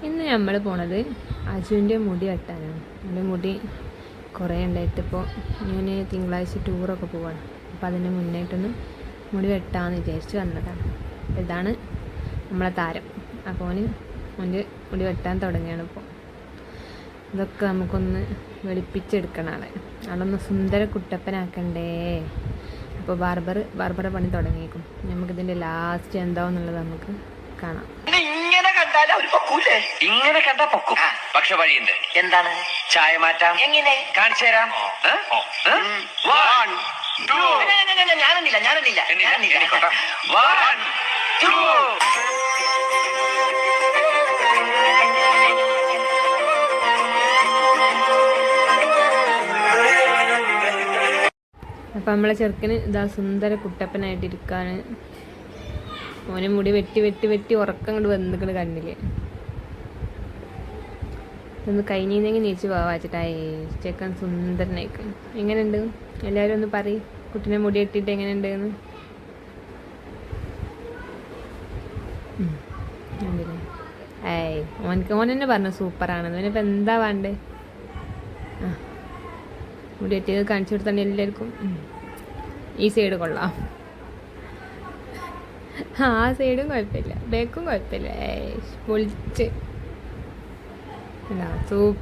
ഇന്ന് നമ്മൾ പോണത് അജുവിൻ്റെ മുടി വെട്ടാനാണ്. എൻ്റെ മുടി കുറേ ഉണ്ടായിട്ടിപ്പോൾ ഞാൻ തിങ്കളാഴ്ച ടൂറൊക്കെ പോവാണ്. അപ്പോൾ അതിന് മുന്നായിട്ടൊന്ന് മുടി വെട്ടാമെന്ന് വിചാരിച്ച് വന്നതാണ്. ഇതാണ് നമ്മളെ താരം. അപ്പോൾ അവൻ്റെ മുടി വെട്ടാൻ തുടങ്ങിയാണ്. ഇപ്പോൾ ഇതൊക്കെ നമുക്കൊന്ന് വെളുപ്പിച്ചെടുക്കണം. ആളൊന്ന് സുന്ദര കുട്ടപ്പനാക്കണ്ടേ. അപ്പോൾ ബാർബറെ പണി തുടങ്ങിയേക്കും. നമുക്കിതിൻ്റെ ലാസ്റ്റ് എന്താവുന്നുള്ളത് നമുക്ക് കാണാം. ഇങ്ങനെ കണ്ടാ പൊക്കും. പക്ഷെ വഴിയുണ്ട്. എന്താണ്? ചായ മാറ്റാം. എങ്ങനെ? കാണിച്ചു തരാം. ഞാനെന്നില്ല. 1 2. അപ്പം നമ്മളെ ചെറുക്കന് ഇതാ സുന്ദര കുട്ടപ്പനായിട്ടിരിക്കാൻ. ഓനെ മുടി വെട്ടി ഉറക്കം കൊണ്ട് വന്നിക്കണ് കണ്ണില്. ഇതൊന്ന് കഴിഞ്ഞെങ്കിൽ നീച്ച് പോവാച്ചിട്ടായി. ചെക്കൻ സുന്ദരനായിക്കും. എങ്ങനെയുണ്ട്? എല്ലാവരും ഒന്ന് പറയും കുട്ടീനെ മുടി വെട്ടിയിട്ട് എങ്ങനെയുണ്ട് എന്ന്. ഓൻ തന്നെ പറഞ്ഞു സൂപ്പറാണെന്ന്. അവനിപ്പോൾ എന്താ വേണ്ടേ? മുടി വെട്ടിയത് കാണിച്ചു കൊടുത്താൽ എല്ലാവർക്കും ഈ സൈഡ് കൊള്ളാം, ആ സൈഡും കുഴപ്പമില്ല, ബേക്കും കുഴപ്പമില്ല. പൊളിച്ച് സൂപ്പർ.